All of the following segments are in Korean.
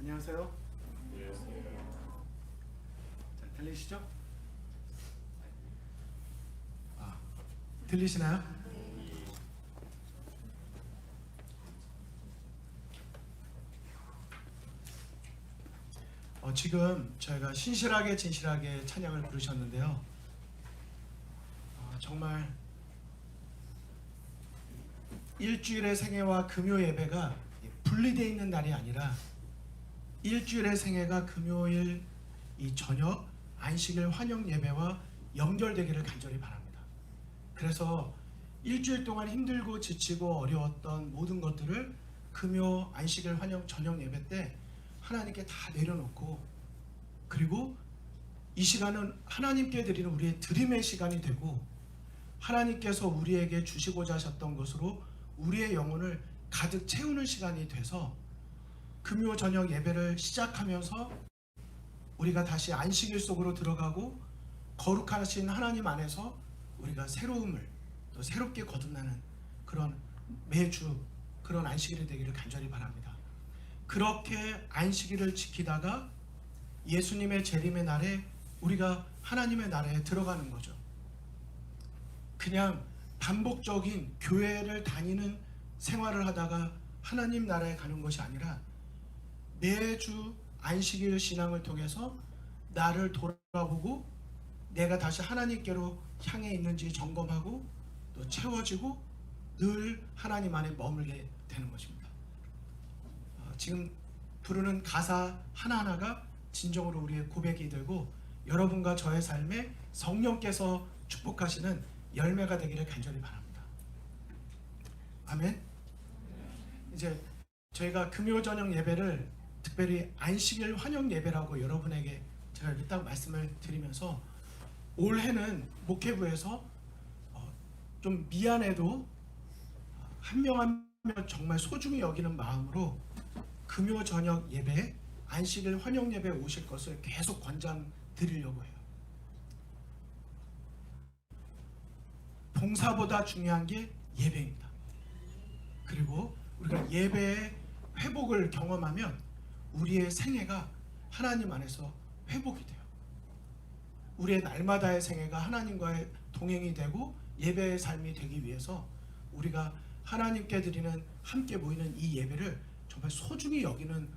안녕하세요. 자, 들리시죠? 들리시나요? 지금 저희가 신실하게 진실하게 찬양을 부르셨는데요. 정말 일주일의 생애와 금요 예배가 분리되어 있는 날이 아니라 일주일의 생애가 금요일 이 저녁 안식일 환영 예배와 연결되기를 간절히 바랍니다. 그래서 일주일 동안 힘들고 지치고 어려웠던 모든 것들을 금요 안식일 환영 저녁 예배 때 하나님께 다 내려놓고, 그리고 이 시간은 하나님께 드리는 우리의 드림의 시간이 되고 하나님께서 우리에게 주시고자 하셨던 것으로 우리의 영혼을 가득 채우는 시간이 돼서 금요 저녁 예배를 시작하면서 우리가 다시 안식일 속으로 들어가고 거룩하신 하나님 안에서 우리가 새로움을 또 새롭게 거듭나는 그런 매주 그런 안식일이 되기를 간절히 바랍니다. 그렇게 안식일을 지키다가 예수님의 재림의 날에 우리가 하나님의 나라에 들어가는 거죠. 그냥 반복적인 교회를 다니는 생활을 하다가 하나님 나라에 가는 것이 아니라 매주 안식일 신앙을 통해서 나를 돌아보고 내가 다시 하나님께로 향해 있는지 점검하고 또 채워지고 늘 하나님 안에 머물게 되는 것입니다. 지금 부르는 가사 하나하나가 진정으로 우리의 고백이 되고 여러분과 저의 삶에 성령께서 축복하시는 열매가 되기를 간절히 바랍니다. 아멘. 이제 저희가 금요 저녁 예배를 특별히 안식일 환영 예배라고 여러분에게 제가 일단 말씀을 드리면서, 올해는 목회부에서 좀 미안해도 한 명 한 명 정말 소중히 여기는 마음으로 금요 저녁 예배, 안식일 환영 예배에 오실 것을 계속 권장드리려고 해요. 봉사보다 중요한 게 예배입니다. 그리고 우리가 예배의 회복을 경험하면 우리의 생애가 하나님 안에서 회복이 돼요. 우리의 날마다의 생애가 하나님과의 동행이 되고 예배의 삶이 되기 위해서 우리가 하나님께 드리는 함께 모이는 이 예배를 정말 소중히 여기는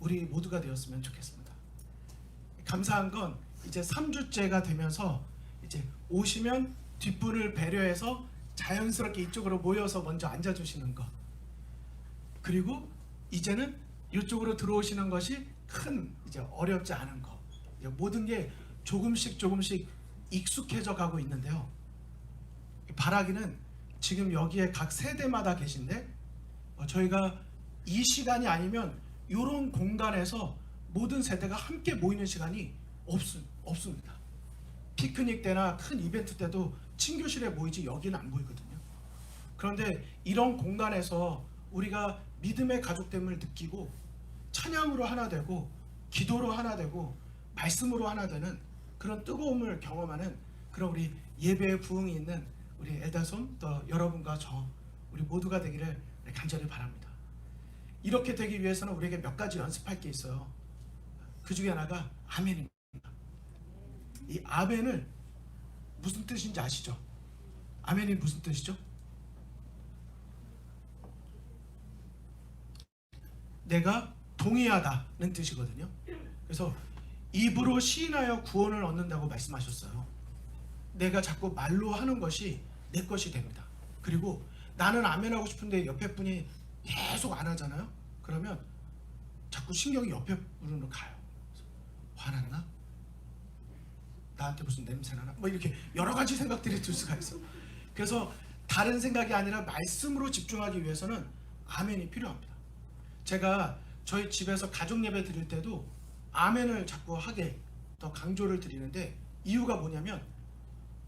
우리 모두가 되었으면 좋겠습니다. 감사한 건 이제 3주째가 되면서 이제 오시면 뒷분을 배려해서 자연스럽게 이쪽으로 모여서 먼저 앉아주시는 것, 그리고 이제는 이쪽으로 들어오시는 것이 큰 이제 어렵지 않은 것, 이제 모든 게 조금씩 익숙해져 가고 있는데요. 바라기는 지금 여기에 각 세대마다 계신데 저희가 이 시간이 아니면 이런 공간에서 모든 세대가 함께 모이는 시간이 없습니다. 피크닉 때나 큰 이벤트 때도 친교실에 모이지 여기는 안 모이거든요. 그런데 이런 공간에서 우리가 믿음의 가족됨을 느끼고 찬양으로 하나 되고 기도로 하나 되고 말씀으로 하나 되는 그런 뜨거움을 경험하는 그런 우리 예배의 부흥이 있는 우리 엘다솜 또 여러분과 저 우리 모두가 되기를 간절히 바랍니다. 이렇게 되기 위해서는 우리에게 몇 가지 연습할 게 있어요. 그 중에 하나가 아멘입니다. 이 아멘을 무슨 뜻인지 아시죠? 아멘이 무슨 뜻이죠? 내가 동의하다는 뜻이거든요. 그래서 입으로 시인하여 구원을 얻는다고 말씀하셨어요. 내가 자꾸 말로 하는 것이 내 것이 됩니다. 그리고 나는 아멘하고 싶은데 옆에 분이 계속 안 하잖아요. 그러면 자꾸 신경이 옆에 분으로 가요. 화났나? 나한테 무슨 냄새 나나? 뭐 이렇게 여러 가지 생각들이 들 수가 있어. 그래서 다른 생각이 아니라 말씀으로 집중하기 위해서는 아멘이 필요합니다. 제가 저희 집에서 가족 예배 드릴 때도 아멘을 자꾸 하게 더 강조를 드리는데, 이유가 뭐냐면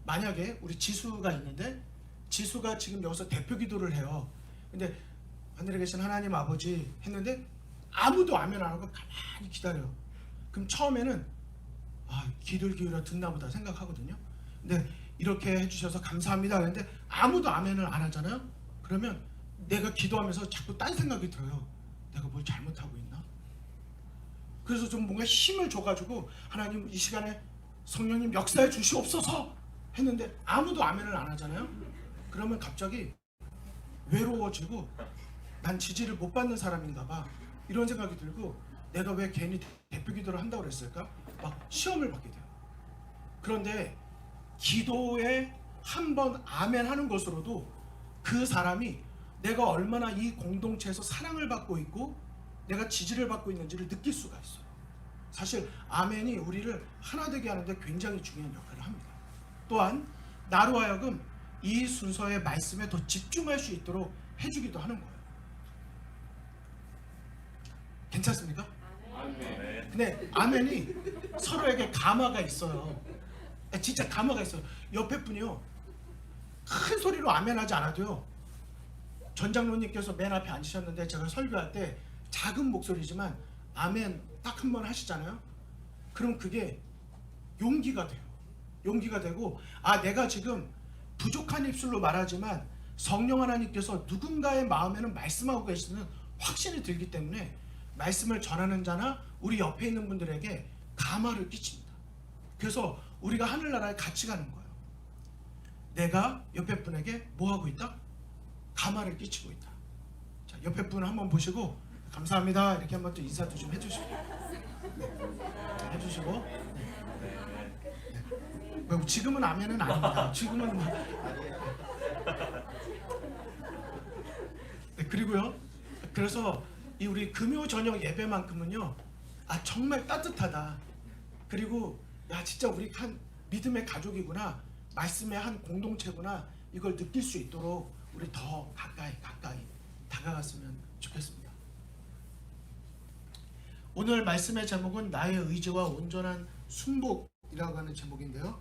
만약에 우리 지수가 있는데 지수가 지금 여기서 대표 기도를 해요. 근데 하늘에 계신 하나님 아버지 했는데 아무도 아멘 안 하고 가만히 기다려요. 그럼 처음에는 귀를 기울여 듣나 보다 생각하거든요. 근데 이렇게 해주셔서 감사합니다 그런데 아무도 아멘을 안 하잖아요. 그러면 내가 기도하면서 자꾸 딴 생각이 들어요. 내가 뭘 잘못하고 있나? 그래서 좀 뭔가 힘을 줘가지고 하나님 이 시간에 성령님 역사해 주시옵소서 했는데 아무도 아멘을 안 하잖아요. 그러면 갑자기 외로워지고 난 지지를 못 받는 사람인가 봐 이런 생각이 들고 내가 왜 괜히 대표 기도를 한다고 그랬을까? 막 시험을 받게 돼요. 그런데 기도에 한 번 아멘 하는 것으로도 그 사람이 내가 얼마나 이 공동체에서 사랑을 받고 있고 내가 지지를 받고 있는지를 느낄 수가 있어요. 사실 아멘이 우리를 하나 되게 하는데 굉장히 중요한 역할을 합니다. 또한 나로 하여금 이 순서의 말씀에 더 집중할 수 있도록 해주기도 하는 거예요. 괜찮습니까? 아멘. 근데 아멘이 서로에게 감화가 있어요. 진짜 감화가 있어요. 옆에 분이요 큰 소리로 아멘하지 않아도요, 전 장로님께서 맨 앞에 앉으셨는데 제가 설교할 때 작은 목소리지만 아멘 딱 한 번 하시잖아요. 그럼 그게 용기가 돼요. 용기가 되고 내가 지금 부족한 입술로 말하지만 성령 하나님께서 누군가의 마음에는 말씀하고 계시는 확신이 들기 때문에 말씀을 전하는 자나 우리 옆에 있는 분들에게 감화를 끼칩니다. 그래서 우리가 하늘나라에 같이 가는 거예요. 내가 옆에 분에게 뭐하고 있다? 감화를 끼치고 있다. 자, 옆에 분 한번 보시고 감사합니다 이렇게 한번 또 인사도 좀 해주시고 해주시고 네. 지금은 아멘은 아닙니다. 지금은 네, 그리고요 그래서 이 우리 금요 저녁 예배만큼은요 정말 따뜻하다. 그리고 진짜 우리 한 믿음의 가족이구나, 말씀의 한 공동체구나, 이걸 느낄 수 있도록 우리 더 가까이 다가갔으면 좋겠습니다. 오늘 말씀의 제목은 나의 의지와 온전한 순복이라고 하는 제목인데요.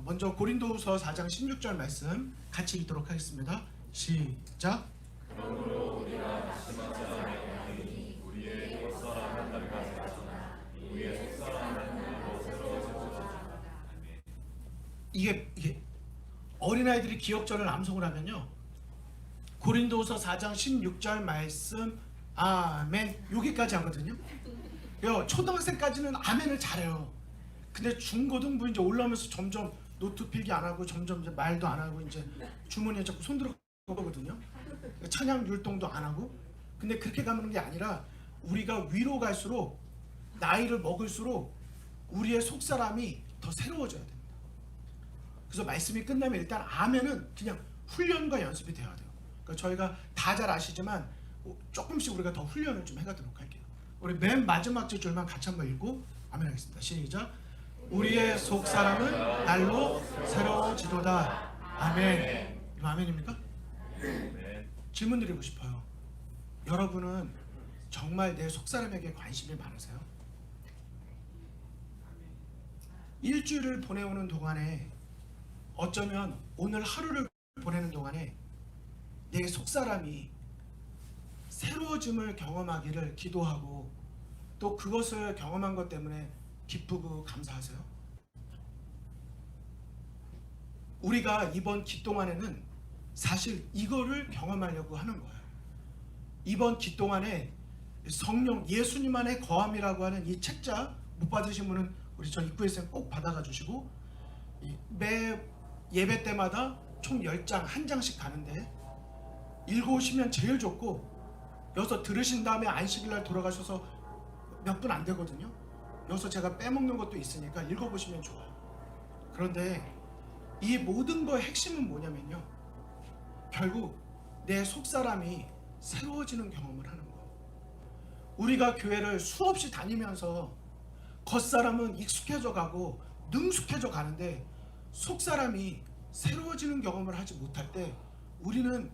먼저 고린도후서 4장 16절 말씀 같이 읽도록 하겠습니다. 시작. 그러므로 우리가 다시마지 아니하니 우리의 속사람은 낡아졌으나 우리의 속사람은 날로 새로워지고자. 이게 어린아이들이 기억절을 암송을 하면요 고린도후서 4장 16절 말씀 아멘 여기까지 하거든요. 초등학생까지는 아멘을 잘해요. 근데 중고등부 이제 올라오면서 점점 노트 필기 안 하고 점점 이제 말도 안 하고 이제 주머니에 자꾸 손 들어가거든요. 찬양 율동도 안 하고. 근데 그렇게 가는 게 아니라 우리가 위로 갈수록 나이를 먹을수록 우리의 속사람이 더 새로워져야 됩니다. 그래서 말씀이 끝나면 일단 아멘은 그냥 훈련과 연습이 돼야 돼요. 그러니까 저희가 다 잘 아시지만 조금씩 우리가 더 훈련을 좀 해가도록 할게요. 우리 맨 마지막 줄만 같이 한번 읽고 아멘 하겠습니다. 시작. 우리의 속사람은 날로 새로워지도다. 아멘. 이거 아멘입니까? 질문 드리고 싶어요. 여러분은 정말 내 속사람에게 관심이 많으세요? 일주일을 보내오는 동안에 어쩌면 오늘 하루를 보내는 동안에 내 속사람이 새로워짐을 경험하기를 기도하고 또 그것을 경험한 것 때문에 기쁘고 감사하세요? 우리가 이번 기 동안에는 사실 이거를 경험하려고 하는 거예요. 이번 기 동안에 성령 예수님 안에 거함이라고 하는 이 책자 못 받으신 분은 우리 저 입구에서 꼭 받아가 주시고 매 예배 때마다 총 10장 한 장씩 가는데 읽어오시면 제일 좋고 여기서 들으신 다음에 안식일날 돌아가셔서 몇 분 안 되거든요. 여기서 제가 빼먹는 것도 있으니까 읽어보시면 좋아요. 그런데 이 모든 거의 핵심은 뭐냐면요 결국 내 속사람이 새로워지는 경험을 하는 거예요. 우리가 교회를 수없이 다니면서 겉사람은 익숙해져 가고 능숙해져 가는데 속사람이 새로워지는 경험을 하지 못할 때 우리는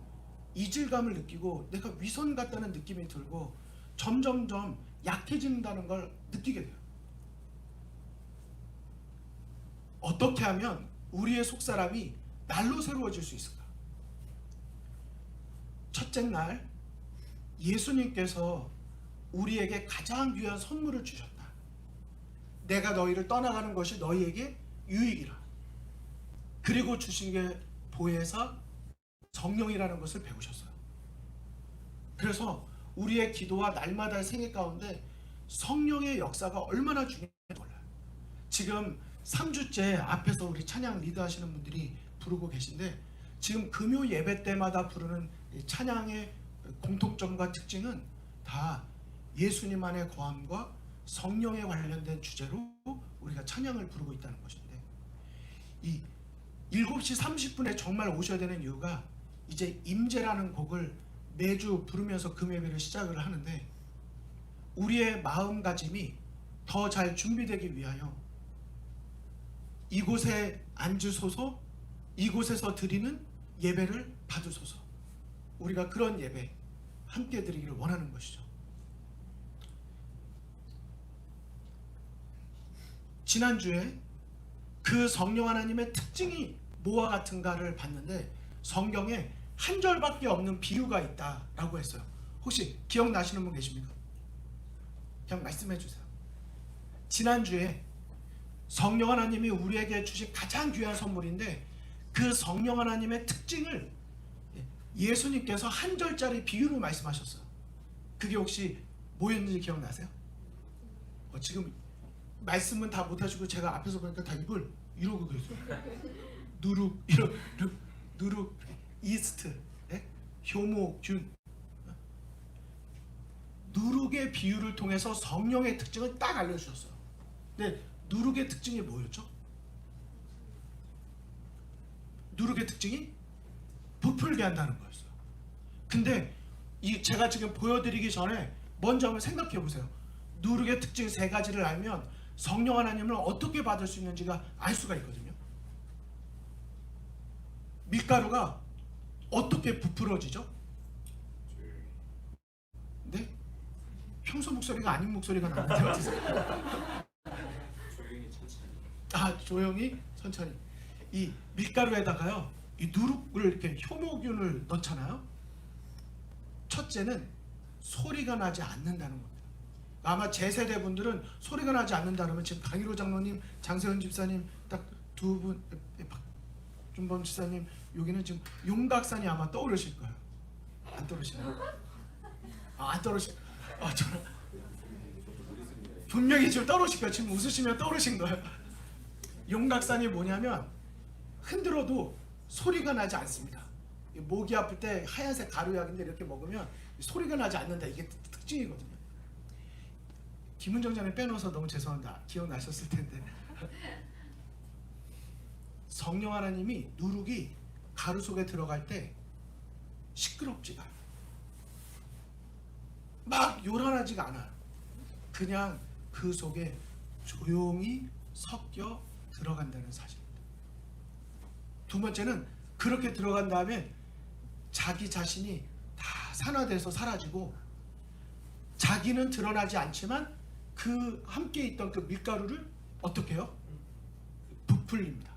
이질감을 느끼고 내가 위선 같다는 느낌이 들고 점점점 약해진다는 걸 느끼게 돼요. 어떻게 하면 우리의 속사람이 날로 새로워질 수 있을까? 첫째 날 예수님께서 우리에게 가장 귀한 선물을 주셨다. 내가 너희를 떠나가는 것이 너희에게 유익이라. 그리고 주신 게 보혜사 성령이라는 것을 배우셨어요. 그래서 우리의 기도와 날마다의 생애 가운데 성령의 역사가 얼마나 중요한지 몰라요. 지금 3주째 앞에서 우리 찬양 리드하시는 분들이 부르고 계신데, 지금 금요 예배 때마다 부르는 찬양의 공통점과 특징은 다 예수님 안의 거함과 성령에 관련된 주제로 우리가 찬양을 부르고 있다는 것인데, 이 7시 30분에 정말 오셔야 되는 이유가 이제 임재라는 곡을 매주 부르면서 금요예배를 시작을 하는데, 우리의 마음가짐이 더 잘 준비되기 위하여 이곳에 앉으소서, 이곳에서 드리는 예배를 받으소서, 우리가 그런 예배 함께 드리기를 원하는 것이죠. 지난주에 그 성령 하나님의 특징이 뭐와 같은가를 봤는데, 성경에 한 절밖에 없는 비유가 있다라고 했어요. 혹시 기억나시는 분 계십니까? 그냥 말씀해 주세요. 지난주에 성령 하나님이 우리에게 주신 가장 귀한 선물인데, 그 성령 하나님의 특징을 예수님께서 한 절짜리 비유로 말씀하셨어요. 그게 혹시 뭐였는지 기억나세요? 지금 말씀은 다 못하시고 제가 앞에서 보니까 다 입을 이러고 계세요. 누룩, 누룩, 이스트, 효모, 균. 누룩의 비유를 통해서 성령의 특징을 딱 알려주셨어요. 근데 누룩의 특징이 뭐였죠? 누룩의 특징이 부풀게 한다는 거였어요. 근데 제가 지금 보여드리기 전에 먼저 한번 생각해 보세요. 누룩의 특징 3가지를 알면 성령 하나님을 어떻게 받을 수 있는지가 알 수가 있거든요. 밀가루가 어떻게 부풀어지죠? 네? 평소 목소리가 아닌 목소리가 나는데 조용히 천천히. 조용히 천천히. 이 밀가루에다가요, 이 누룩을 이렇게 효모균을 넣잖아요. 첫째는 소리가 나지 않는다는 겁니다. 아마 제 세대 분들은 소리가 나지 않는다 그러면 지금 강일호 장로님, 장세훈 집사님 딱 2분, 박준범 집사님, 여기는 지금 용각산이 아마 떠오르실 거예요. 안 떠오르시나요? 안 떠오르실 거예요. 저는 분명히 지금 떠오르실 거예요. 지금 웃으시면 떠오르신 거예요. 용각산이 뭐냐면 흔들어도 소리가 나지 않습니다. 목이 아플 때 하얀색 가루약인데 이렇게 먹으면 소리가 나지 않는다. 이게 특징이거든요. 김은정 장님 빼놓아서 너무 죄송합니다. 기억나셨을 텐데. 성령 하나님이 누룩이 가루 속에 들어갈 때 시끄럽지가 않아요. 막 요란하지가 않아요. 그냥 그 속에 조용히 섞여 들어간다는 사실입니다. 2번째는 그렇게 들어간 다음에 자기 자신이 다 산화돼서 사라지고, 자기는 드러나지 않지만 그 함께 있던 그 밀가루를 어떻게 해요? 부풀립니다.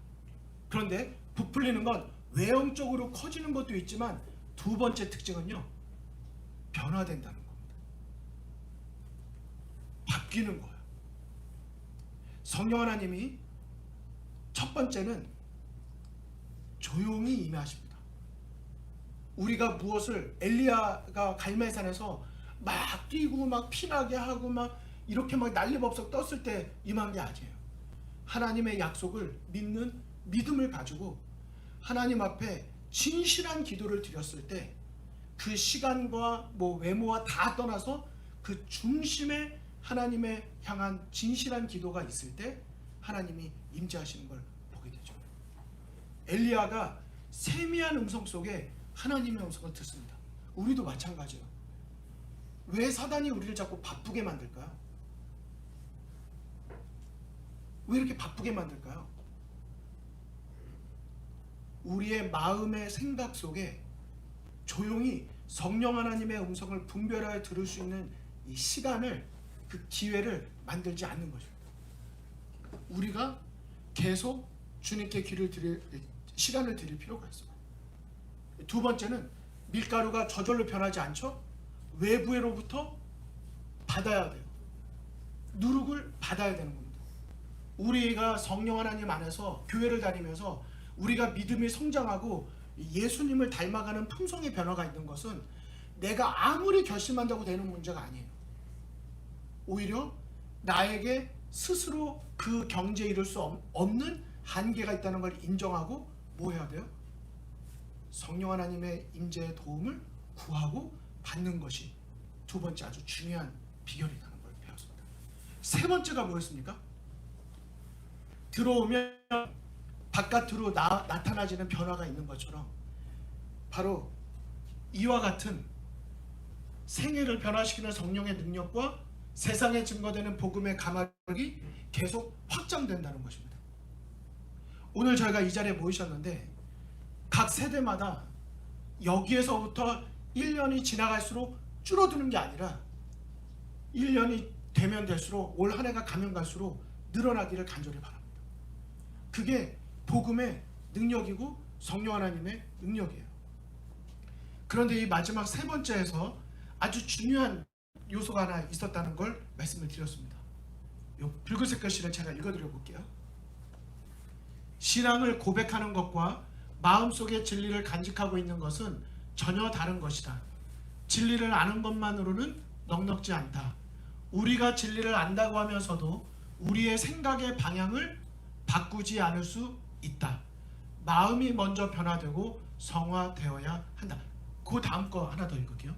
그런데 부풀리는 건 외형적으로 커지는 것도 있지만, 2번째 특징은요, 변화된다는 겁니다. 바뀌는 거예요. 성령 하나님이 첫 번째는 조용히 임하십니다. 우리가 무엇을 엘리야가 갈멜산에서 막 뛰고 막 피나게 하고 막 이렇게 막 난리법석 떴을 때 임한 게 아니에요. 하나님의 약속을 믿는 믿음을 가지고 하나님 앞에 진실한 기도를 드렸을 때, 그 시간과 외모와 다 떠나서 그 중심에 하나님의 향한 진실한 기도가 있을 때 하나님이 임재하시는 걸 보게 되죠. 엘리야가 세미한 음성 속에 하나님의 음성을 듣습니다. 우리도 마찬가지예요. 왜 사단이 우리를 자꾸 바쁘게 만들까요? 왜 이렇게 바쁘게 만들까요? 우리의 마음의 생각 속에 조용히 성령 하나님의 음성을 분별하여 들을 수 있는 이 시간을, 그 기회를 만들지 않는 것입니다. 우리가 계속 주님께 시간을 드릴 필요가 있습니다. 2번째는 밀가루가 저절로 변하지 않죠? 외부로부터 받아야 돼요. 누룩을 받아야 되는 겁니다. 우리가 성령 하나님 안에서 교회를 다니면서 우리가 믿음이 성장하고 예수님을 닮아가는 품성의 변화가 있는 것은 내가 아무리 결심한다고 되는 문제가 아니에요. 오히려 나에게 스스로 그 경지에 이룰 수 없는 한계가 있다는 걸 인정하고 뭐 해야 돼요? 성령 하나님의 임재의 도움을 구하고 받는 것이 두 번째 아주 중요한 비결이라는 걸 배웠습니다. 세 번째가 뭐였습니까? 들어오면 바깥으로 나타나지는 변화가 있는 것처럼 바로 이와 같은 생애를 변화시키는 성령의 능력과 세상에 증거되는 복음의 가마력이 계속 확장된다는 것입니다. 오늘 저희가 이 자리에 모이셨는데 각 세대마다 여기에서부터 1년이 지나갈수록 줄어드는 게 아니라 1년이 되면 될수록 올 한 해가 가면 갈수록 늘어나기를 간절히 바랍니다. 그게 복음의 능력이고 성령 하나님의 능력이에요. 그런데 이 마지막 세 번째에서 아주 중요한 요소가 하나 있었다는 걸 말씀을 드렸습니다. 이 붉은색 글씨를 제가 읽어드려 볼게요. 신앙을 고백하는 것과 마음속의 진리를 간직하고 있는 것은 전혀 다른 것이다. 진리를 아는 것만으로는 넉넉지 않다. 우리가 진리를 안다고 하면서도 우리의 생각의 방향을 바꾸지 않을 수 있다. 마음이 먼저 변화되고 성화되어야 한다. 그 다음 거 하나 더 읽을게요.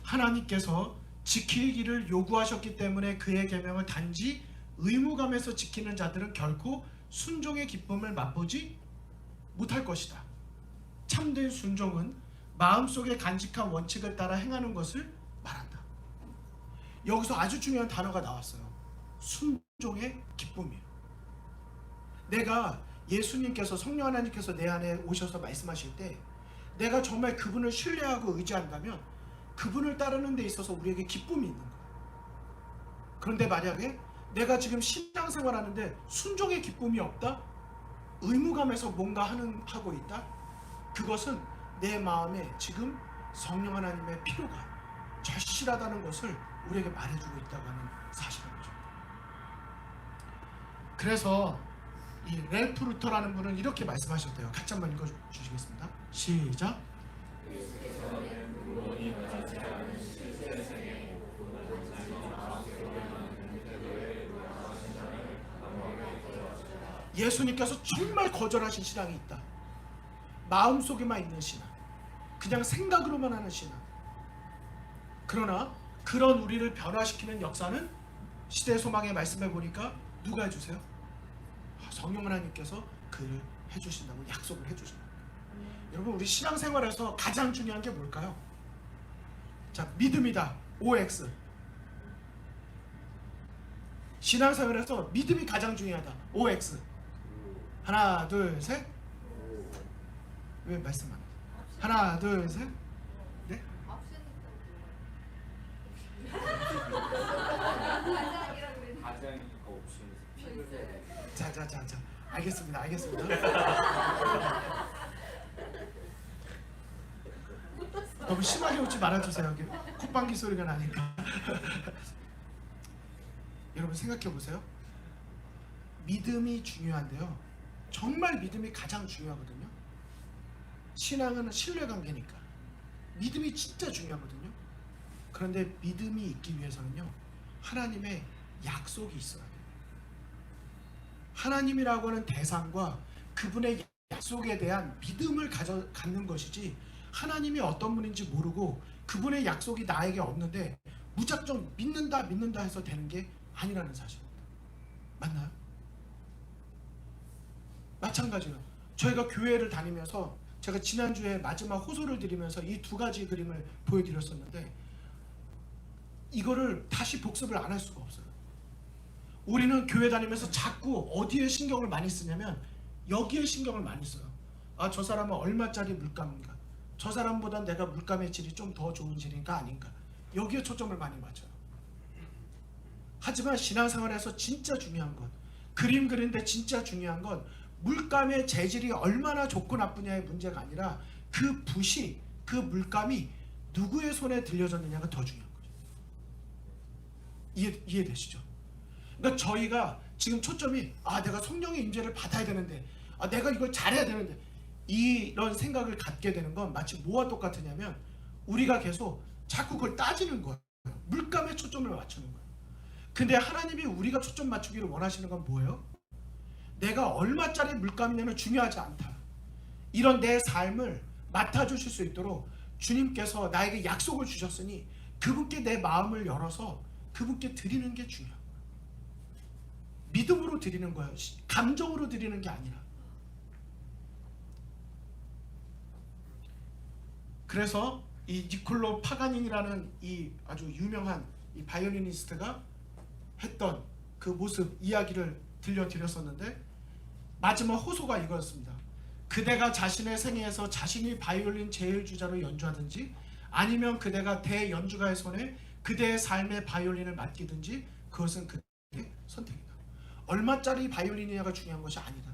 하나님께서 지키기를 요구하셨기 때문에 그의 계명을 단지 의무감에서 지키는 자들은 결코 순종의 기쁨을 맛보지 못할 것이다. 참된 순종은 마음속에 간직한 원칙을 따라 행하는 것을 말한다. 여기서 아주 중요한 단어가 나왔어요. 순종의 기쁨이에요. 내가 예수님께서 성령 하나님께서 내 안에 오셔서 말씀하실 때 내가 정말 그분을 신뢰하고 의지한다면 그분을 따르는 데 있어서 우리에게 기쁨이 있는 거예요. 그런데 만약에 내가 지금 신앙생활 하는데 순종의 기쁨이 없다? 의무감에서 뭔가 하고 있다? 그것은 내 마음에 지금 성령 하나님의 필요가 절실하다는 것을 우리에게 말해주고 있다고 하는 사실인 거죠. 그래서 이 랠프 루터라는 분은 이렇게 말씀하셨대요. 같이 한번 읽어주시겠습니다. 시작. 예수님께서 정말 거절하신 신앙이 있다. 마음속에만 있는 신앙, 그냥 생각으로만 하는 신앙. 그러나 그런 우리를 변화시키는 역사는 시대 소망의 말씀에 보니까 누가 해주세요? 성령 하나님께서 그를 해주신다고 약속을 해주신다. 여러분, 우리 신앙생활에서 가장 중요한 게 뭘까요? 자, 믿음이다. OX. 신앙생활에서 믿음이 가장 중요하다. OX. 하나, 둘, 셋. 왜 말씀 안 해요? 하나, 둘, 셋. 네? 자. 알겠습니다. 너무 심하게 웃지 말아주세요. 콧방귀 소리가 나니까. 여러분 생각해 보세요. 믿음이 중요한데요. 정말 믿음이 가장 중요하거든요. 신앙은 신뢰관계니까 믿음이 진짜 중요하거든요. 그런데 믿음이 있기 위해서는요, 하나님의 약속이 있어야 돼요. 하나님이라고 하는 대상과 그분의 약속에 대한 믿음을 갖는 것이지, 하나님이 어떤 분인지 모르고 그분의 약속이 나에게 없는데 무작정 믿는다 해서 되는 게 아니라는 사실입니다. 맞나요? 마찬가지로 저희가 교회를 다니면서 제가 지난주에 마지막 호소를 드리면서 이 두 가지 그림을 보여드렸었는데 이거를 다시 복습을 안 할 수가 없어요. 우리는 교회 다니면서 자꾸 어디에 신경을 많이 쓰냐면 여기에 신경을 많이 써요. 아, 저 사람은 얼마짜리 물감인가, 저 사람보다 내가 물감의 질이 좀 더 좋은 질인가 아닌가, 여기에 초점을 많이 맞춰요. 하지만 신앙생활에서 진짜 중요한 건, 그림 그리는데 진짜 중요한 건 물감의 재질이 얼마나 좋고 나쁘냐의 문제가 아니라 그 붓이, 그 물감이 누구의 손에 들려졌느냐가 더 중요한 거죠. 이해되시죠? 그러니까 저희가 지금 초점이 내가 성령의 임재를 받아야 되는데, 내가 이걸 잘해야 되는데, 이런 생각을 갖게 되는 건 마치 뭐와 똑같으냐면 우리가 계속 자꾸 그걸 따지는 거예요. 물감에 초점을 맞추는 거예요. 근데 하나님이 우리가 초점 맞추기를 원하시는 건 뭐예요? 내가 얼마짜리 물감이냐면 중요하지 않다. 이런 내 삶을 맡아주실 수 있도록 주님께서 나에게 약속을 주셨으니 그분께 내 마음을 열어서 그분께 드리는 게 중요해요. 믿음으로 드리는 거예요. 감정으로 드리는 게 아니라. 그래서 이 니콜로 파가닌이라는 이 아주 유명한 이 바이올리니스트가 했던 그 모습 이야기를 들려드렸었는데 마지막 호소가 이거였습니다. 그대가 자신의 생애에서 자신이 바이올린 제일주자로 연주하든지 아니면 그대가 대연주가의 손에 그대의 삶의 바이올린을 맡기든지 그것은 그대의 선택이다. 얼마짜리 바이올린이냐가 중요한 것이 아니다.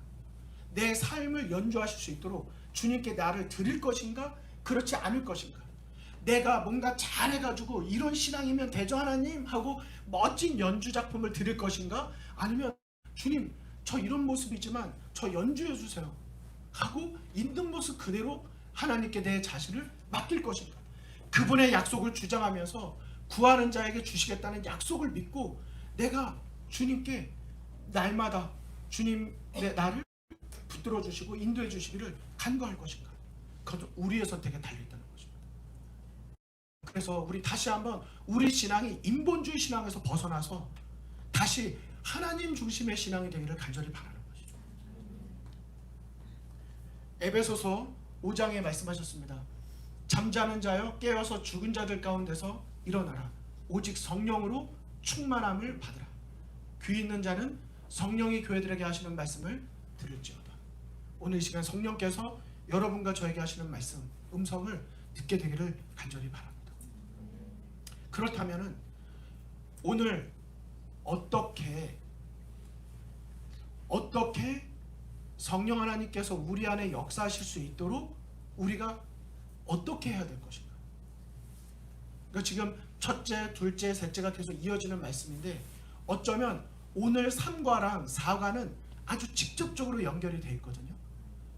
내 삶을 연주하실 수 있도록 주님께 나를 드릴 것인가 그렇지 않을 것인가. 내가 뭔가 잘해가지고 이런 신앙이면 대저 하나님 하고 멋진 연주 작품을 드릴 것인가 아니면 주님 저 이런 모습이지만 저 연주해 주세요 하고 있는 모습 그대로 하나님께 내 자신을 맡길 것인가. 그분의 약속을 주장하면서 구하는 자에게 주시겠다는 약속을 믿고 내가 주님께 날마다 주님 나를 붙들어 주시고 인도해 주시기를 간구할 것인가. 그것도 우리의 선택에 달려있다는 것입니다. 그래서 우리 다시 한번 우리 신앙이 인본주의 신앙에서 벗어나서 다시 하나님 중심의 신앙이 되기를 간절히 바라는 것이죠. 에베소서 5장에 말씀하셨습니다. 잠자는 자여 깨어서 죽은 자들 가운데서 일어나라. 오직 성령으로 충만함을 받으라. 귀 있는 자는 성령이 교회들에게 하시는 말씀을 들을지어다. 오늘 이 시간 성령께서 여러분과 저에게 하시는 말씀, 음성을 듣게 되기를 간절히 바랍니다. 그렇다면 오늘 어떻게 성령 하나님께서 우리 안에 역사하실 수 있도록 우리가 어떻게 해야 될 것인가. 그러니까 지금 첫째, 둘째, 셋째가 계속 이어지는 말씀인데 어쩌면 오늘 3과랑 4과는 아주 직접적으로 연결이 되어 있거든요.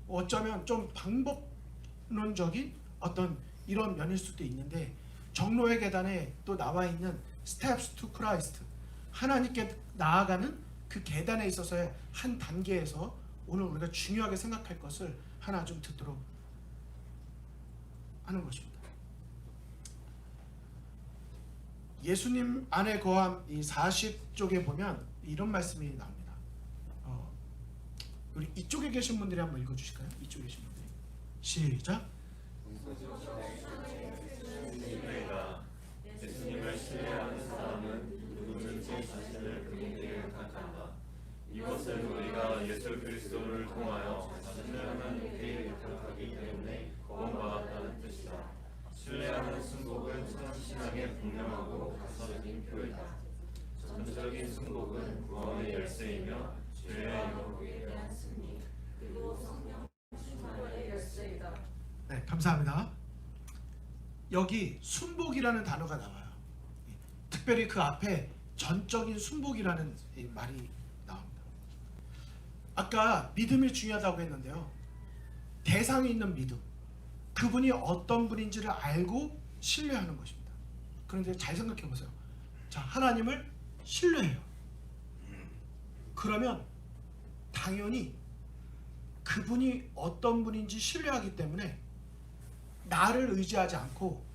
어쩌면 좀 방법론적인 어떤 이런 면일 수도 있는데 정로의 계단에 또 나와 있는 Steps to Christ, 하나님께 나아가는 그 계단에 있어서의 한 단계에서 오늘 우리가 중요하게 생각할 것을 하나 좀 듣도록 하는 것입니다. 예수님 안에 거함 이 40쪽에 보면 이런 말씀이 나옵니다. 우리 이쪽에 계신 분들이 한번 읽어주실까요? 이쪽에 계신 분들이 시작. 예수님을 신뢰하는 사람은 누구든지 자신을 그분에게 택한다. 이것은 우리가 예수 그리스도를 통하여 신뢰하는 이에게 택하기 때문에 구원받았다는 뜻이다. 신뢰하는 순복은 신앙의 분명하고 가사적인 표이다. 전적인 순복은 구원의 열쇠이며 죄의 영역에 대한 승리 그리고 성령 충만의 열쇠이다. 네, 감사합니다. 여기 순복이라는 단어가 나와요. 특별히 그 앞에 전적인 순복이라는 말이 나옵니다. 아까 믿음이 중요하다고 했는데요. 대상이 있는 믿음, 그분이 어떤 분인지를 알고 신뢰하는 것입니다. 그런데 잘 생각해 보세요. 자, 하나님을 신뢰해요. 그러면 당연히 그분이 어떤 분인지 신뢰하기 때문에 나를 의지하지 않고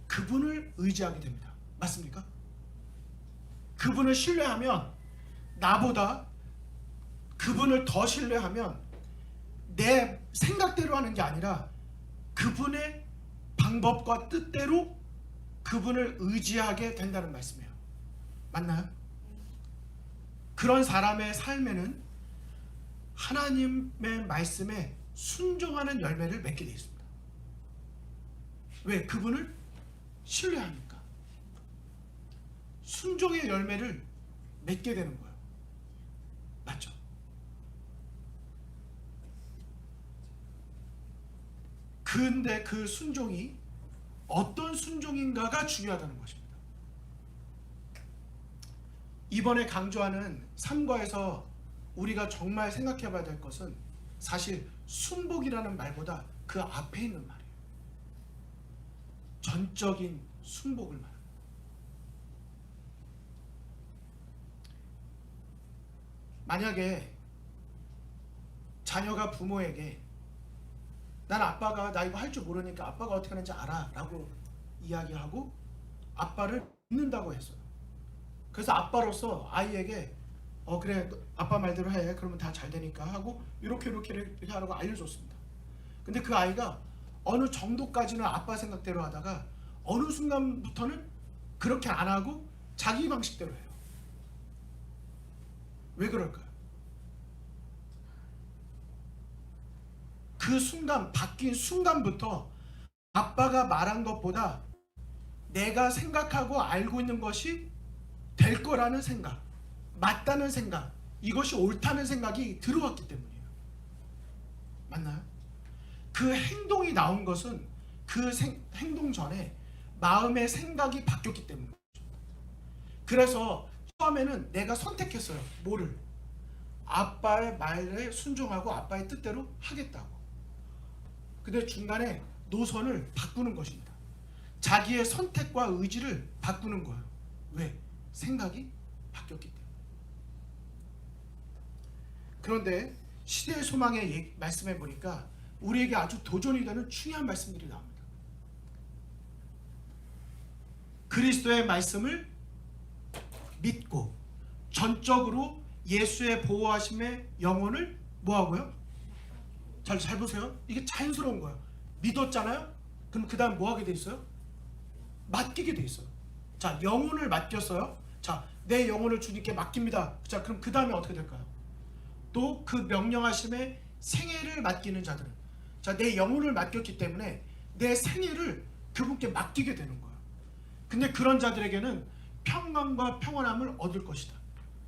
그분을 의지하게 됩니다. 맞습니까? 그분을 신뢰하면 나보다 그분을 더 신뢰하면 내 생각대로 하는 게 아니라 그분의 방법과 뜻대로 그분을 의지하게 된다는 말씀이에요. 맞나요? 그런 사람의 삶에는 하나님의 말씀에 순종하는 열매를 맺게 되어 있습니다. 왜? 그분을 신뢰하니까. 순종의 열매를 맺게 되는 거예요. 맞죠? 근데 그 순종이 어떤 순종인가가 중요하다는 것입니다. 이번에 강조하는 3과에서 우리가 정말 생각해 봐야 될 것은 사실 순복이라는 말보다 그 앞에 있는 말이에요. 전적인 순복을 말합니다. 만약에 자녀가 부모에게 난 아빠가 나 이거 할 줄 모르니까 아빠가 어떻게 하는지 알아 라고 이야기하고 아빠를 믿는다고 했어요. 그래서 아빠로서 아이에게 그래 아빠 말대로 해 그러면 다 잘 되니까 하고 이렇게 하라고 알려줬습니다. 근데 그 아이가 어느 정도까지는 아빠 생각대로 하다가 어느 순간부터는 그렇게 안 하고 자기 방식대로 해요. 왜 그럴까요? 그 순간 바뀐 순간부터 아빠가 말한 것보다 내가 생각하고 알고 있는 것이 될 거라는 생각, 맞다는 생각, 이것이 옳다는 생각이 들어왔기 때문이에요. 맞나요? 그 행동이 나온 것은 그 행동 전에 마음의 생각이 바뀌었기 때문이에요. 그래서 처음에는 내가 선택했어요. 뭐를? 아빠의 말에 순종하고 아빠의 뜻대로 하겠다고. 근데 중간에 노선을 바꾸는 것입니다. 자기의 선택과 의지를 바꾸는 거예요. 왜? 생각이 바뀌었기 때문에. 그런데 시대의 소망의 말씀해 보니까 우리에게 아주 도전이 되는 중요한 말씀들이 나옵니다. 그리스도의 말씀을 믿고 전적으로 예수의 보호하심의 영혼을 뭐하고요? 잘 보세요. 이게 자연스러운 거예요. 믿었잖아요? 그럼 그 다음 뭐하게 돼 있어요? 맡기게 돼 있어요. 자, 영혼을 맡겼어요. 자, 내 영혼을 주님께 맡깁니다. 자, 그럼 그 다음에 어떻게 될까요? 또 그 명령하심의 생애를 맡기는 자들은, 자, 내 영혼을 맡겼기 때문에 내 생애를 그분께 맡기게 되는 거예요. 근데 그런 자들에게는 평강과 평안함을 얻을 것이다.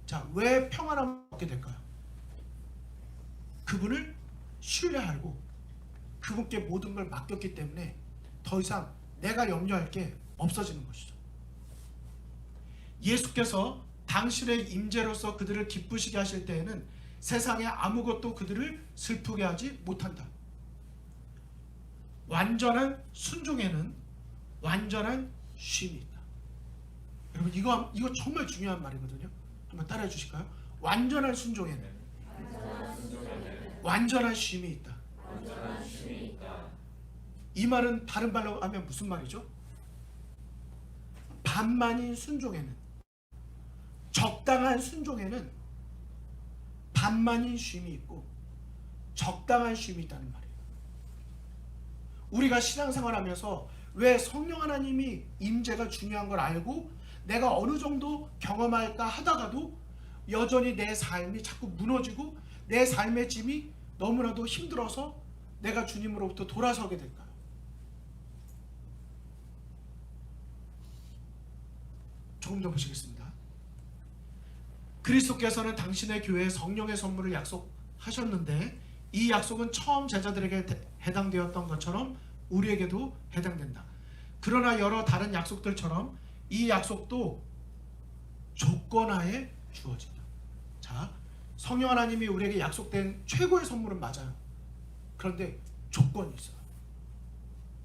자, 왜 평안함을 얻게 될까요? 그분을 신뢰하고 그분께 모든 걸 맡겼기 때문에 더 이상 내가 염려할 게 없어지는 것이죠. 예수께서 당신의 임재로서 그들을 기쁘시게 하실 때에는 세상에 아무것도 그들을 슬프게 하지 못한다. 완전한 순종에는 완전한 쉼이 있다. 여러분 이거 정말 중요한 말이거든요. 한번 따라해 주실까요? 완전한 순종에는 완전한 쉼이 있다. 이 말은 다른 말로 하면 무슨 말이죠? 반만인 순종에는, 적당한 순종에는 반만인 쉼이 있고 적당한 쉼이 있다는 말이에요. 우리가 신앙생활하면서 왜 성령 하나님이 임재가 중요한 걸 알고 내가 어느 정도 경험할까 하다가도 여전히 내 삶이 자꾸 무너지고 내 삶의 짐이 너무나도 힘들어서 내가 주님으로부터 돌아서게 될까요? 조금 더 보시겠습니다. 그리스도께서는 당신의 교회에 성령의 선물을 약속하셨는데 이 약속은 처음 제자들에게 해당되었던 것처럼 우리에게도 해당된다. 그러나 여러 다른 약속들처럼 이 약속도 조건하에 주어진다. 자, 성령 하나님이 우리에게 약속된 최고의 선물은 맞아요. 그런데 조건이 있어요.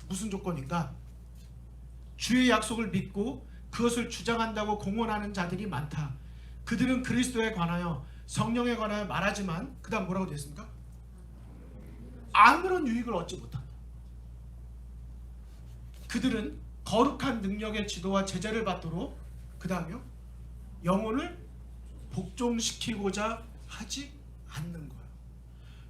무슨 조건인가? 주의 약속을 믿고 그것을 주장한다고 공언하는 자들이 많다. 그들은 그리스도에 관하여 성령에 관하여 말하지만 그 다음 뭐라고 되어 있습니까? 아무런 유익을 얻지 못한다. 그들은 거룩한 능력의 지도와 제재를 받도록 그 다음에요 영혼을 복종시키고자 하지 않는 거예요.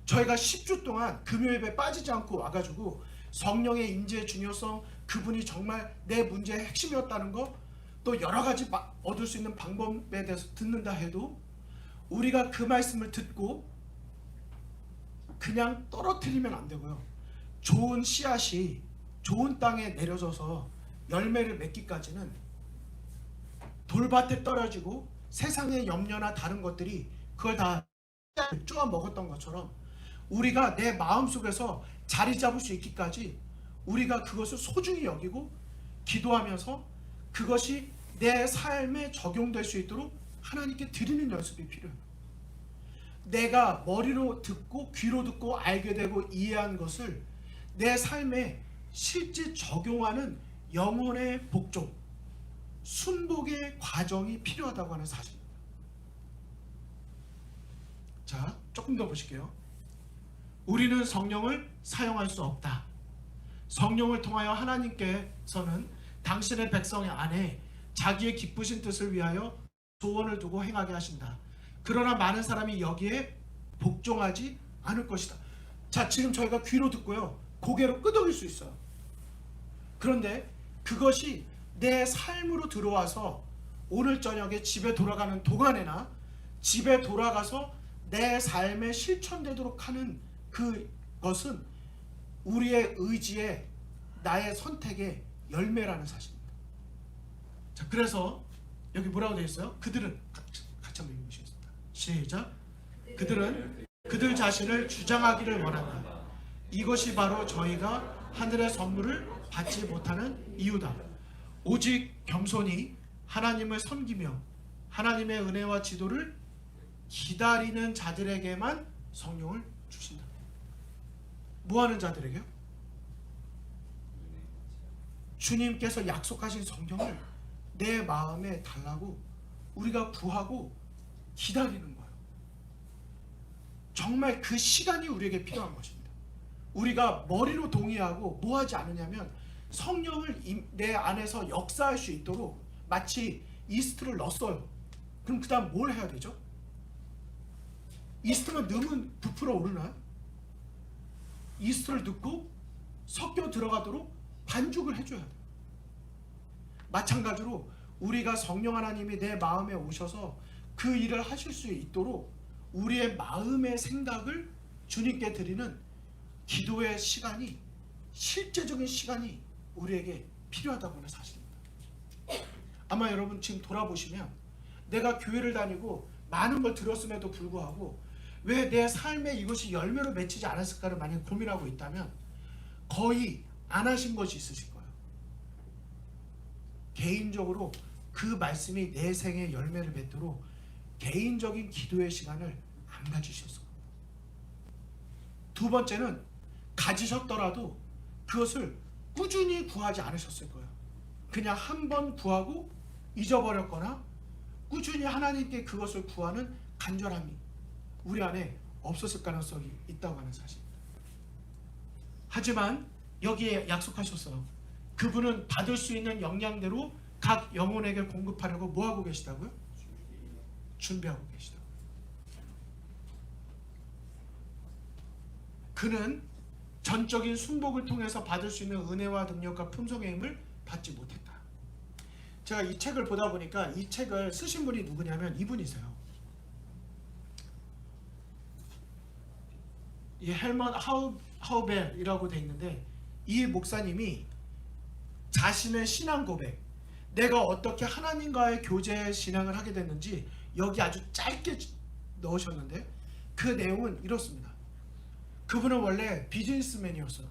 저희가 10주 동안 금요예배 빠지지 않고 와가지고 성령의 임재의 중요성, 그분이 정말 내 문제의 핵심이었다는 거, 또 여러 가지 얻을 수 있는 방법에 대해서 듣는다 해도 우리가 그 말씀을 듣고 그냥 떨어뜨리면 안 되고요. 좋은 씨앗이 좋은 땅에 내려져서 열매를 맺기까지는 돌밭에 떨어지고 세상의 염려나 다른 것들이 그걸 다 쪼아 먹었던 것처럼 우리가 내 마음속에서 자리 잡을 수 있기까지 우리가 그것을 소중히 여기고 기도하면서 그것이 내 삶에 적용될 수 있도록 하나님께 드리는 연습이 필요해요. 내가 머리로 듣고 귀로 듣고 알게 되고 이해한 것을 내 삶에 실제 적용하는 영혼의 복종, 순복의 과정이 필요하다고 하는 사실입니다. 자, 조금 더 보실게요. 우리는 성령을 사용할 수 없다. 성령을 통하여 하나님께서는 당신의 백성 안에 자기의 기쁘신 뜻을 위하여 소원을 두고 행하게 하신다. 그러나 많은 사람이 여기에 복종하지 않을 것이다. 자, 지금 저희가 귀로 듣고요, 고개로 끄덕일 수 있어요. 그런데 그것이 내 삶으로 들어와서 오늘 저녁에 집에 돌아가는 동안에나 집에 돌아가서 내 삶에 실천되도록 하는 그것은 우리의 의지에, 나의 선택의 열매라는 사실입니다. 자, 그래서 여기 뭐라고 되어 있어요? 그들은 같이 한번 읽으시겠습니다. 시작. 그들은 그들 자신을 주장하기를 원한다. 이것이 바로 저희가 하늘의 선물을 받지 못하는 이유다. 오직 겸손히 하나님을 섬기며 하나님의 은혜와 지도를 기다리는 자들에게만 성령을 주신다. 뭐하는 자들에게요? 주님께서 약속하신 성경을 내 마음에 달라고 우리가 구하고 기다리는 거예요. 정말 그 시간이 우리에게 필요한 것입니다. 우리가 머리로 동의하고 뭐 하지 않느냐면 성령을 내 안에서 역사할 수 있도록 마치 이스트를 넣었어요. 그럼 그 다음 뭘 해야 되죠? 이스트만 넣으면 부풀어 오르나요? 이스트를 넣고 섞여 들어가도록 반죽을 해줘야 돼요. 마찬가지로 우리가 성령 하나님이 내 마음에 오셔서 그 일을 하실 수 있도록 우리의 마음의 생각을 주님께 드리는 기도의 시간이, 실제적인 시간이 우리에게 필요하다고 하는 사실입니다. 아마 여러분 지금 돌아보시면 내가 교회를 다니고 많은 걸 들었음에도 불구하고 왜 내 삶에 이것이 열매로 맺히지 않았을까를 만약 고민하고 있다면 거의 안 하신 것이 있으실 거예요. 개인적으로 그 말씀이 내 생에 열매를 맺도록 개인적인 기도의 시간을 안 가지셨어요. 두 번째는 가지셨더라도 그것을 꾸준히 구하지 않으셨을 거예요. 그냥 한 번 구하고 잊어버렸거나 꾸준히 하나님께 그것을 구하는 간절함이 우리 안에 없었을 가능성이 있다고 하는 사실입니다. 하지만 여기에 약속하셨어요. 그분은 받을 수 있는 역량대로 각 영혼에게 공급하려고 뭐하고 계시다고요? 준비하고 계시다고요. 그는 전적인 순복을 통해서 받을 수 있는 은혜와 능력과 품성의 힘을 받지 못했다. 제가 이 책을 보다 보니까 이 책을 쓰신 분이 누구냐면 이분이세요. 이 헬먼 하우벨이라고 돼 있는데 이 목사님이 자신의 신앙 고백, 내가 어떻게 하나님과의 교제 신앙을 하게 됐는지 여기 아주 짧게 넣으셨는데 그 내용은 이렇습니다. 그분은 원래 비즈니스맨이었어요.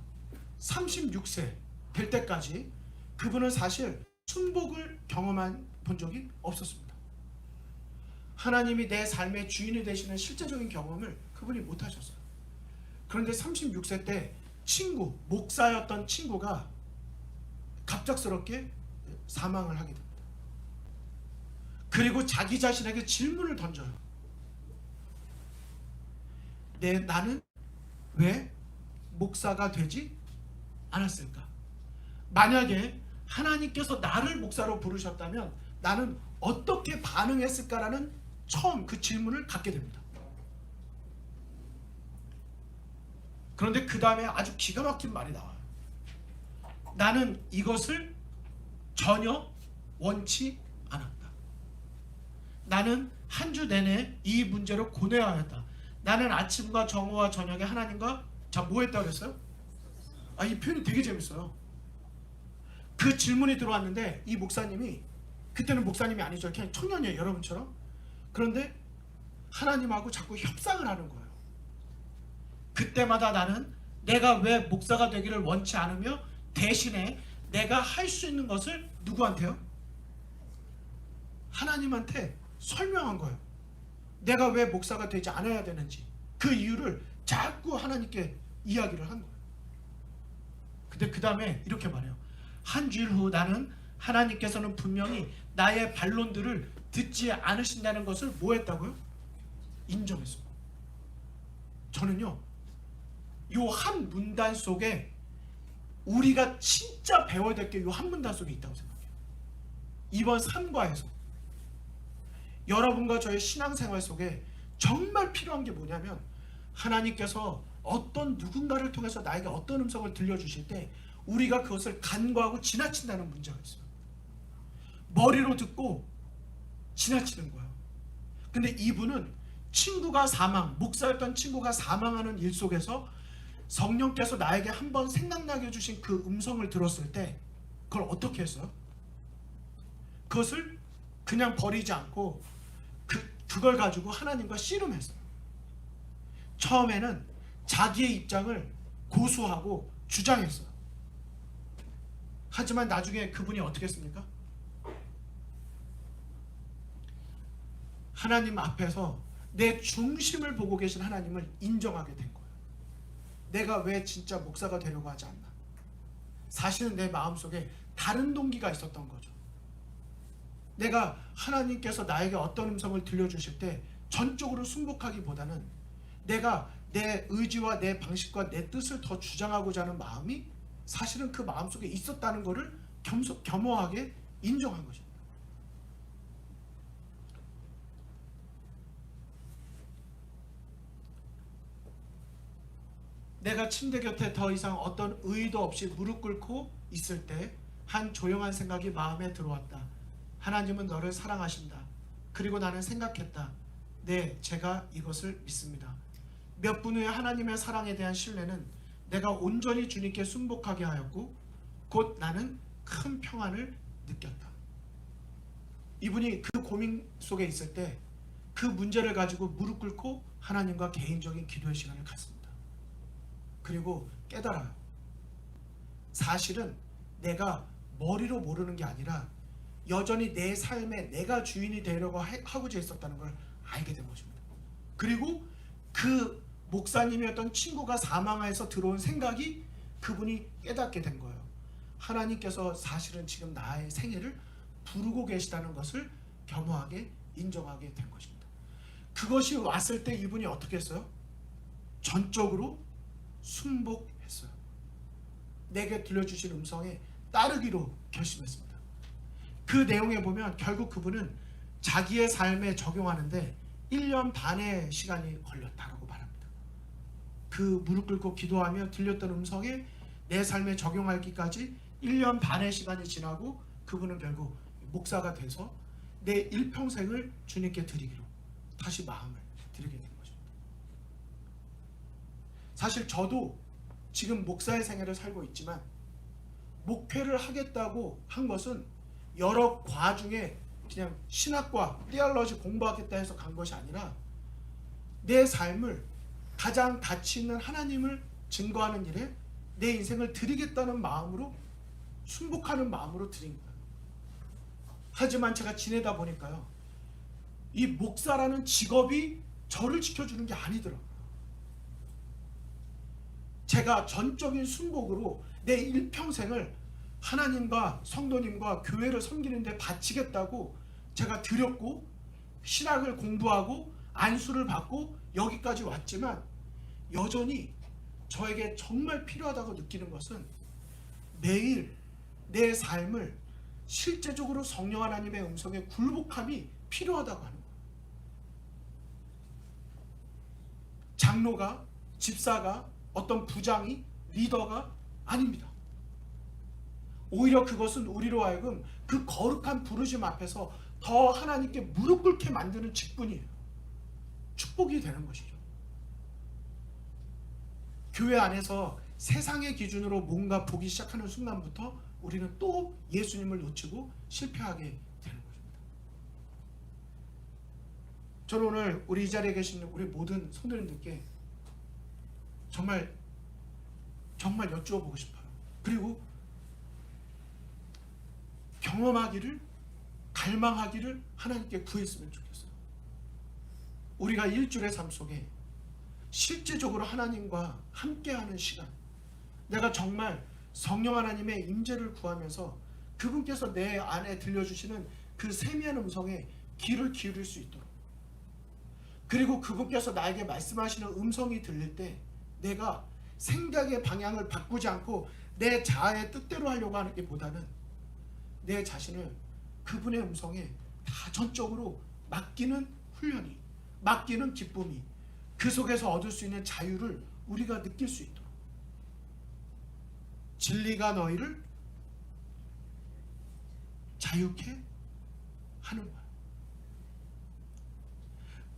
36세 될 때까지 그분은 사실 순복을 경험한 본 적이 없었습니다. 하나님이 내 삶의 주인이 되시는 실제적인 경험을 그분이 못 하셨어요. 그런데 36세 때 친구, 목사였던 친구가 갑작스럽게 사망을 하게 됩니다. 그리고 자기 자신에게 질문을 던져요. 나는 왜 목사가 되지 않았을까? 만약에 하나님께서 나를 목사로 부르셨다면 나는 어떻게 반응했을까라는 처음 그 질문을 갖게 됩니다. 그런데 그 다음에 아주 기가 막힌 말이 나와요. 나는 이것을 전혀 원치 않았다. 나는 한 주 내내 이 문제로 고뇌하였다. 나는 아침과 정오와 저녁에 하나님과 뭐 했다고 그랬어요? 이 표현이 되게 재밌어요. 그 질문이 들어왔는데 이 목사님이, 그때는 목사님이 아니죠. 그냥 청년이에요. 여러분처럼. 그런데 하나님하고 자꾸 협상을 하는 거예요. 그때마다 나는 내가 왜 목사가 되기를 원치 않으며 대신에 내가 할 수 있는 것을 누구한테요? 하나님한테 설명한 거예요. 내가 왜 목사가 되지 않아야 되는지 그 이유를 자꾸 하나님께 이야기를 한 거예요. 근데 그 다음에 이렇게 말해요. 한 주일 후 나는 하나님께서는 분명히 나의 반론들을 듣지 않으신다는 것을 뭐 했다고요? 인정했어요. 저는요, 요 한 문단 속에 우리가 진짜 배워야 될 게 요 한 문단 속에 있다고 생각해요. 이번 3과에서 여러분과 저의 신앙생활 속에 정말 필요한 게 뭐냐면, 하나님께서 어떤 누군가를 통해서 나에게 어떤 음성을 들려주실 때 우리가 그것을 간과하고 지나친다는 문제가 있어요. 머리로 듣고 지나치는 거예요. 근데 이분은 친구가 목사였던 친구가 사망하는 일 속에서 성령께서 나에게 한번 생각나게 해주신 그 음성을 들었을 때 그걸 어떻게 했어요? 그것을 그냥 버리지 않고 그걸 가지고 하나님과 씨름했어요. 처음에는 자기의 입장을 고수하고 주장했어요. 하지만 나중에 그분이 어떻게 했습니까? 하나님 앞에서 내 중심을 보고 계신 하나님을 인정하게 된 거예요. 내가 왜 진짜 목사가 되려고 하지 않나? 사실은 내 마음속에 다른 동기가 있었던 거죠. 내가 하나님께서 나에게 어떤 음성을 들려주실 때 전적으로 순복하기보다는 내가 내 의지와 내 방식과 내 뜻을 더 주장하고자 하는 마음이 사실은 그 마음속에 있었다는 것을 겸허하게 인정한 것입니다. 내가 침대 곁에 더 이상 어떤 의의도 없이 무릎 꿇고 있을 때 한 조용한 생각이 마음에 들어왔다. 하나님은 너를 사랑하신다. 그리고 나는 생각했다. 네, 제가 이것을 믿습니다. 몇 분 후에 하나님의 사랑에 대한 신뢰는 내가 온전히 주님께 순복하게 하였고 곧 나는 큰 평안을 느꼈다. 이분이 그 고민 속에 있을 때 그 문제를 가지고 무릎 꿇고 하나님과 개인적인 기도의 시간을 갖습니다. 그리고 깨달아요. 사실은 내가 머리로 모르는 게 아니라 여전히 내 삶에 내가 주인이 되려고 하고자 했었다는 걸 알게 된 것입니다. 그리고 그 목사님이었던 친구가 사망해서 들어온 생각이 그분이 깨닫게 된 거예요. 하나님께서 사실은 지금 나의 생애를 부르고 계시다는 것을 겸허하게 인정하게 된 것입니다. 그것이 왔을 때 이분이 어떻게 했어요? 전적으로 순복했어요. 내게 들려주신 음성에 따르기로 결심했습니다. 그 내용에 보면 결국 그분은 자기의 삶에 적용하는데 1년 반의 시간이 걸렸다고 말합니다. 그 무릎 꿇고 기도하며 들렸던 음성에 내 삶에 적용하기까지 1년 반의 시간이 지나고 그분은 결국 목사가 돼서 내 일평생을 주님께 드리기로 다시 마음을 드리게 된 것입니다. 사실 저도 지금 목사의 생애를 살고 있지만 목회를 하겠다고 한 것은 여러 과 중에 그냥 신학과, 티올로지 공부하겠다 해서 간 것이 아니라 내 삶을 가장 가치 있는 하나님을 증거하는 일에 내 인생을 드리겠다는 마음으로 순복하는 마음으로 드린 거예요. 하지만 제가 지내다 보니까요, 이 목사라는 직업이 저를 지켜주는 게 아니더라고요. 제가 전적인 순복으로 내 일평생을 하나님과 성도님과 교회를 섬기는 데 바치겠다고 제가 드렸고 신학을 공부하고 안수를 받고 여기까지 왔지만 여전히 저에게 정말 필요하다고 느끼는 것은 매일 내 삶을 실제적으로 성령 하나님의 음성에 굴복함이 필요하다고 하는 거예요. 장로가, 집사가, 어떤 부장이, 리더가 아닙니다. 오히려 그것은 우리로 하여금 그 거룩한 부르심 앞에서 더 하나님께 무릎 꿇게 만드는 직분이에요. 축복이 되는 것이죠. 교회 안에서 세상의 기준으로 뭔가 보기 시작하는 순간부터 우리는 또 예수님을 놓치고 실패하게 되는 것입니다. 저는 오늘 우리 이 자리에 계신 우리 모든 성도님들께 정말 여쭈어 보고 싶어요. 그리고 경험하기를, 갈망하기를 하나님께 구했으면 좋겠어요. 우리가 일주일의 삶 속에 실제적으로 하나님과 함께하는 시간, 내가 정말 성령 하나님의 임재를 구하면서 그분께서 내 안에 들려주시는 그 세미한 음성에 귀를 기울일 수 있도록, 그리고 그분께서 나에게 말씀하시는 음성이 들릴 때 내가 생각의 방향을 바꾸지 않고 내 자아의 뜻대로 하려고 하는 게 보다는 내 자신을 그분의 음성에 다 전적으로 맡기는 훈련이, 맡기는 기쁨이, 그 속에서 얻을 수 있는 자유를 우리가 느낄 수 있도록 진리가 너희를 자유케 하는 거야.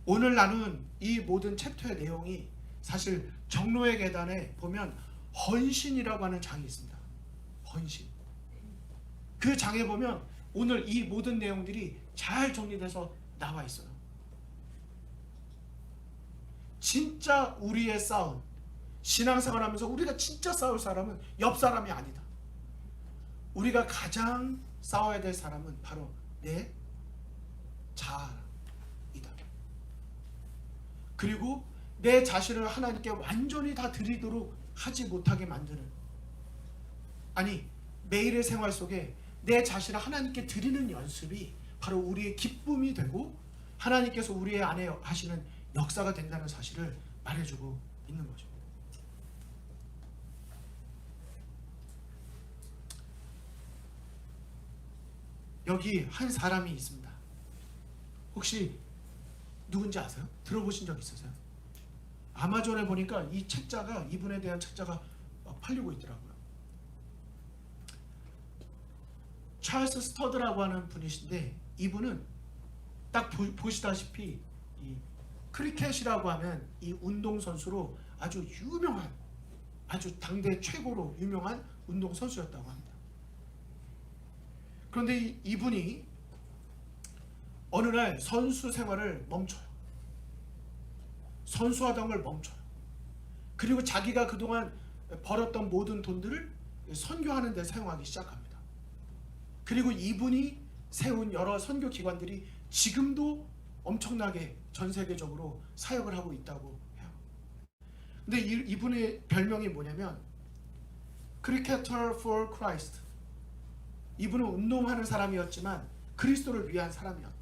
오늘 나눈 이 모든 챕터의 내용이 사실 정로의 계단에 보면 헌신이라고 하는 장이 있습니다. 헌신. 그 장에 보면 오늘 이 모든 내용들이 잘 정리돼서 나와 있어요. 진짜 우리의 싸움, 신앙생활하면서 우리가 진짜 싸울 사람은 옆 사람이 아니다. 우리가 가장 싸워야 될 사람은 바로 내 자아이다. 그리고 내 자신을 하나님께 완전히 다 드리도록 하지 못하게 만드는, 아니 매일의 생활 속에 내 자신을 하나님께 드리는 연습이 바로 우리의 기쁨이 되고 하나님께서 우리 안에 하시는 역사가 된다는 사실을 말해주고 있는 거죠. 여기 한 사람이 있습니다. 혹시 누군지 아세요? 들어보신 적 있으세요? 아마존에 보니까 이 책자가, 이분에 대한 책자가 팔리고 있더라고요. 찰스 스터드라고 하는 분이신데 이분은 딱 보시다시피 이 크리켓이라고 하는 이 운동선수로 아주 유명한, 아주 당대 최고로 유명한 운동선수였다고 합니다. 그런데 이분이 어느 날 선수 생활을 멈춰요. 선수하던 걸 멈춰요. 그리고 자기가 그동안 벌었던 모든 돈들을 선교하는 데 사용하기 시작합니다. 그리고 이분이 세운 여러 선교 기관들이 지금도 엄청나게 전 세계적으로 사역을 하고 있다고 해요. 근데 이분의 별명이 뭐냐면 Cricketer for Christ. 이분은 운동하는 사람이었지만 그리스도를 위한 사람이었다.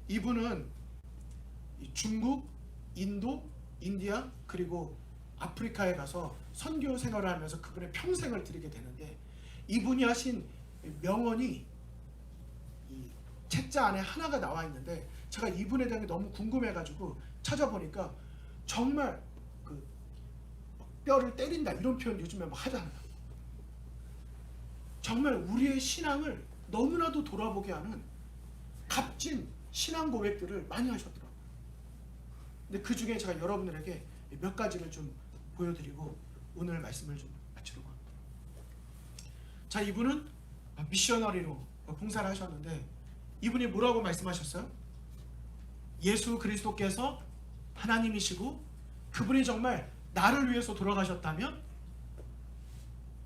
이분은 중국, 인도, 인디아 그리고 아프리카에 가서 선교 생활을 하면서 그분의 평생을 드리게 되는데 이분이 하신 명언이 이 책자 안에 하나가 나와 있는데 제가 이분에 대한 게 너무 궁금해가지고 찾아보니까 정말 그 뼈를 때린다 이런 표현 요즘에 막 하잖아요. 정말 우리의 신앙을 너무나도 돌아보게 하는 값진 신앙 고백들을 많이 하셨더라고요. 근데 그 중에 제가 여러분들에게 몇 가지를 좀 보여드리고 오늘 말씀을 좀 마치려고 합니다. 자, 이분은 미셔너리로 봉사를 하셨는데 이분이 뭐라고 말씀하셨어요? 예수 그리스도께서 하나님이시고 그분이 정말 나를 위해서 돌아가셨다면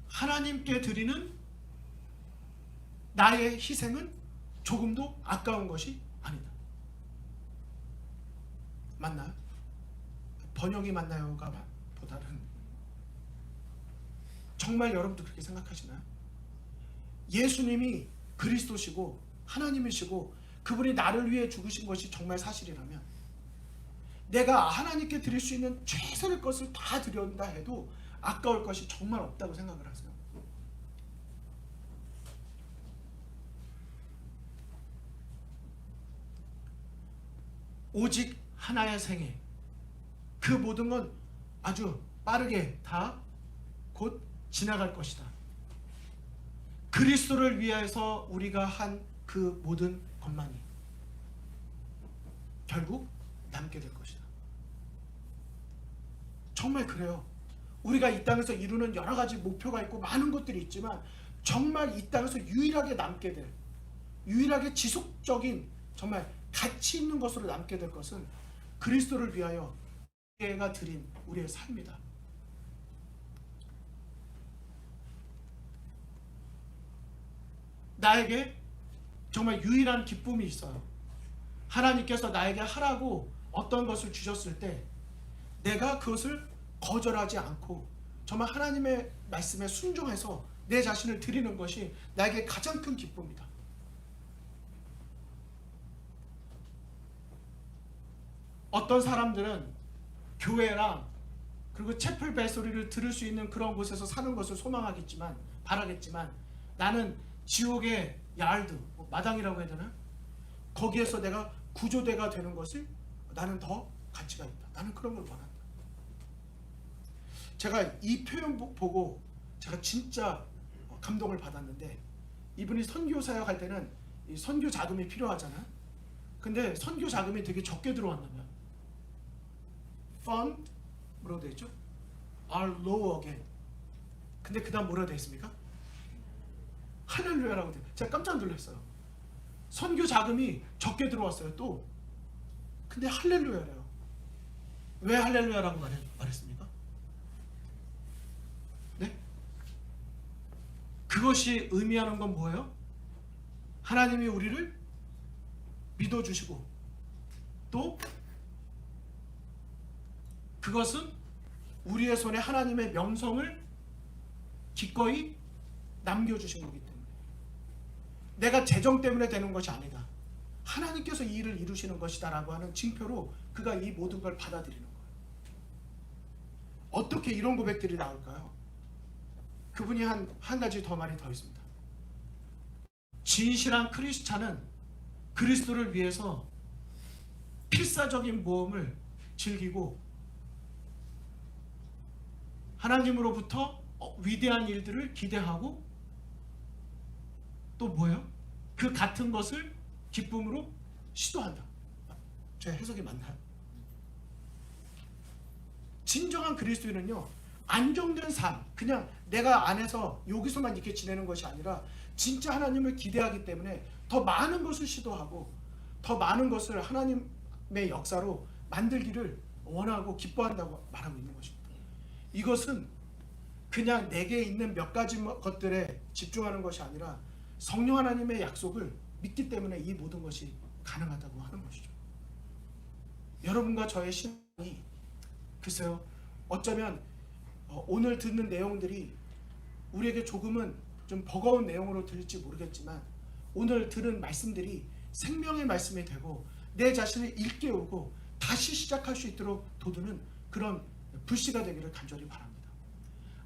하나님께 드리는 나의 희생은 조금도 아까운 것이 아니다. 맞나요? 번역이 맞나요가 보다는 정말 여러분도 그렇게 생각하시나요? 예수님이 그리스도시고 하나님이시고 그분이 나를 위해 죽으신 것이 정말 사실이라면 내가 하나님께 드릴 수 있는 최선의 것을 다 드린다 해도 아까울 것이 정말 없다고 생각을 하세요. 오직 하나의 생애, 그 모든 건 아주 빠르게 다 곧 지나갈 것이다. 그리스도를 위해서 우리가 한 그 모든 것만이 결국 남게 될 것이다. 정말 그래요. 우리가 이 땅에서 이루는 여러 가지 목표가 있고 많은 것들이 있지만 정말 이 땅에서 유일하게 남게 될, 유일하게 지속적인 정말 가치 있는 것으로 남게 될 것은 그리스도를 위하여 우리가 드린 우리의 삶이다. 나에게 정말 유일한 기쁨이 있어요. 하나님께서 나에게 하라고 어떤 것을 주셨을 때 내가 그것을 거절하지 않고 정말 하나님의 말씀에 순종해서 내 자신을 드리는 것이 나에게 가장 큰 기쁨이다. 어떤 사람들은 교회랑 그리고 채플 벨소리를 들을 수 있는 그런 곳에서 사는 것을 소망하겠지만, 바라겠지만, 나는 지옥의 야र्드, 마당이라고 해야 되나? 거기에서 내가 구조대가 되는 것을 나는 더 가치가 있다. 나는 그런 걸 원한다. 제가 이 표현 보고 제가 진짜 감동을 받았는데, 이분이 선교 사역할 때는 이 선교 자금이 필요하잖아. 근데 선교 자금이 되게 적게 들어왔나 봐요. Fund 뭐라고 되어 있죠? Are low again. 근데 그 다음 뭐라고 되어 있습니까? 할렐루야라고 되어. 제가 깜짝 놀랐어요. 선교 자금이 적게 들어왔어요. 또 근데 할렐루야래요. 왜 할렐루야라고 말했습니까? 네? 그것이 의미하는 건 뭐예요? 하나님이 우리를 믿어주시고, 또 그것은 우리의 손에 하나님의 명성을 기꺼이 남겨주신 거기 때문에, 내가 재정 때문에 되는 것이 아니다, 하나님께서 이 일을 이루시는 것이다 라고 하는 징표로 그가 이 모든 걸 받아들이는 거예요. 어떻게 이런 고백들이 나올까요? 그분이 한 가지 더 말이 더 있습니다. 진실한 크리스찬은 그리스도를 위해서 필사적인 모험을 즐기고 하나님으로부터 위대한 일들을 기대하고, 또 뭐예요? 그 같은 것을 기쁨으로 시도한다. 제 해석이 맞나요? 진정한 그리스도인은요, 안정된 삶, 그냥 내가 안에서 여기서만 이렇게 지내는 것이 아니라 진짜 하나님을 기대하기 때문에 더 많은 것을 시도하고 더 많은 것을 하나님의 역사로 만들기를 원하고 기뻐한다고 말하고 있는 것입니다. 이것은 그냥 내게 있는 몇 가지 것들에 집중하는 것이 아니라 성령 하나님의 약속을 믿기 때문에 이 모든 것이 가능하다고 하는 것이죠. 여러분과 저의 신앙이 글쎄요, 어쩌면 오늘 듣는 내용들이 우리에게 조금은 좀 버거운 내용으로 들릴지 모르겠지만, 오늘 들은 말씀들이 생명의 말씀이 되고 내 자신을 일깨우고 다시 시작할 수 있도록 도두는 그런 불씨가 되기를 간절히 바랍니다.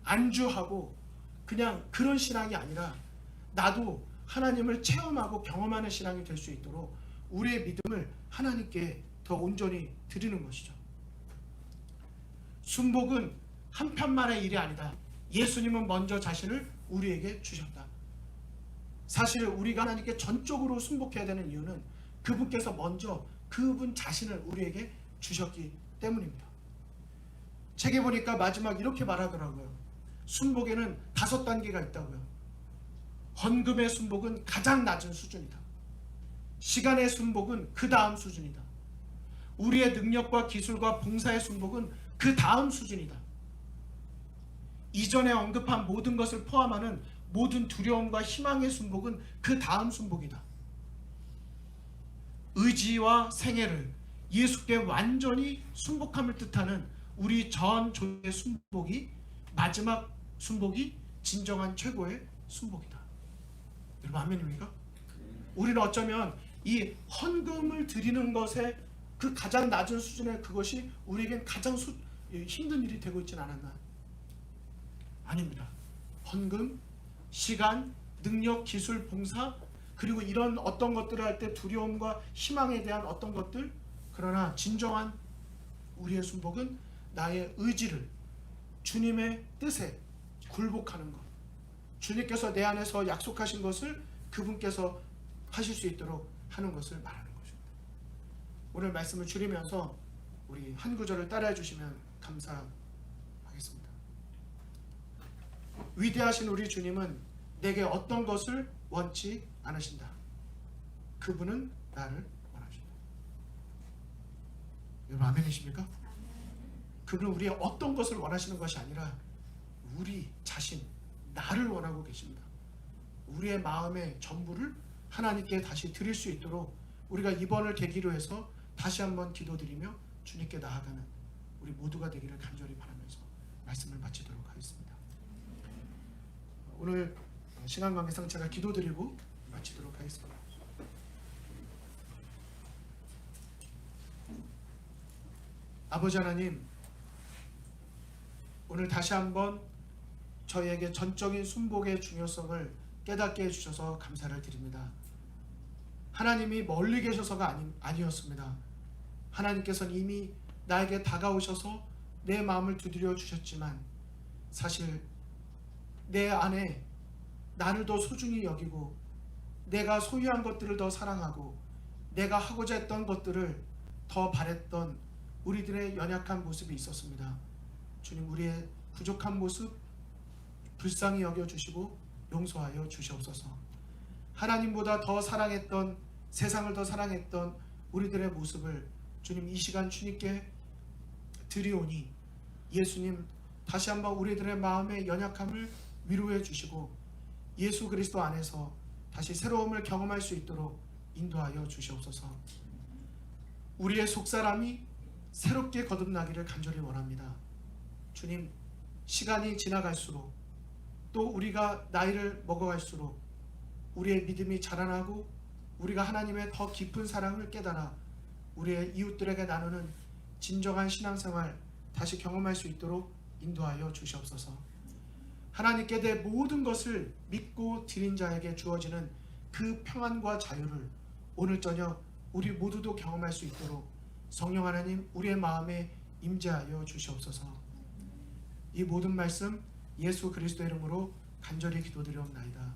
안주하고 그냥 그런 신앙이 아니라 나도 하나님을 체험하고 경험하는 신앙이 될 수 있도록 우리의 믿음을 하나님께 더 온전히 드리는 것이죠. 순복은 한편만의 일이 아니다. 예수님은 먼저 자신을 우리에게 주셨다. 사실 우리가 하나님께 전적으로 순복해야 되는 이유는 그분께서 먼저 그분 자신을 우리에게 주셨기 때문입니다. 책에 보니까 마지막 이렇게 말하더라고요. 순복에는 5단계가 있다고요. 헌금의 순복은 가장 낮은 수준이다. 시간의 순복은 그 다음 수준이다. 우리의 능력과 기술과 봉사의 순복은 그 다음 수준이다. 이전에 언급한 모든 것을 포함하는 모든 두려움과 희망의 순복은 그 다음 순복이다. 의지와 생애를 예수께 완전히 순복함을 뜻하는 우리 전 조의 순복이, 마지막 순복이 진정한 최고의 순복이다. 여러분 아멘입니까? 우리는 어쩌면 이 헌금을 드리는 것에 그 가장 낮은 수준의 그것이 우리에겐 가장 힘든 일이 되고 있지는 않았나? 아닙니다. 헌금, 시간, 능력, 기술, 봉사, 그리고 이런 어떤 것들을 할 때 두려움과 희망에 대한 어떤 것들, 그러나 진정한 우리의 순복은 나의 의지를 주님의 뜻에 굴복하는 것, 주님께서 내 안에서 약속하신 것을 그분께서 하실 수 있도록 하는 것을 말하는 것입니다. 오늘 말씀을 줄이면서 우리 한 구절을 따라해 주시면 감사하겠습니다. 위대하신 우리 주님은 내게 어떤 것을 원치 않으신다. 그분은 나를 원하신다. 여러분 아멘이십니까? 그분은 우리의 어떤 것을 원하시는 것이 아니라 우리 자신, 나를 원하고 계십니다. 우리의 마음의 전부를 하나님께 다시 드릴 수 있도록 우리가 이번을 계기로 해서 다시 한번 기도드리며 주님께 나아가는 우리 모두가 되기를 간절히 바라면서 말씀을 마치도록 하겠습니다. 오늘 시간 관계상 제가 기도드리고 마치도록 하겠습니다. 아버지 하나님, 오늘 다시 한번 저희에게 전적인 순복의 중요성을 깨닫게 해주셔서 감사를 드립니다. 하나님이 멀리 계셔서가 아니었습니다. 하나님께서는 이미 나에게 다가오셔서 내 마음을 두드려 주셨지만 사실 내 안에 나를 더 소중히 여기고 내가 소유한 것들을 더 사랑하고 내가 하고자 했던 것들을 더 바랬던 우리들의 연약한 모습이 있었습니다. 주님, 우리의 부족한 모습 불쌍히 여겨주시고 용서하여 주시옵소서. 하나님보다 더 사랑했던, 세상을 더 사랑했던 우리들의 모습을 주님 이 시간 주님께 드리오니 예수님 다시 한번 우리들의 마음의 연약함을 위로해 주시고 예수 그리스도 안에서 다시 새로움을 경험할 수 있도록 인도하여 주시옵소서. 우리의 속사람이 새롭게 거듭나기를 간절히 원합니다. 주님, 시간이 지나갈수록 또 우리가 나이를 먹어갈수록 우리의 믿음이 자라나고 우리가 하나님의 더 깊은 사랑을 깨달아 우리의 이웃들에게 나누는 진정한 신앙생활 다시 경험할 수 있도록 인도하여 주시옵소서. 하나님께 내 모든 것을 믿고 드린 자에게 주어지는 그 평안과 자유를 오늘 저녁 우리 모두도 경험할 수 있도록 성령 하나님 우리의 마음에 임재하여 주시옵소서. 이 모든 말씀 예수 그리스도의 이름으로 간절히 기도드리옵나이다.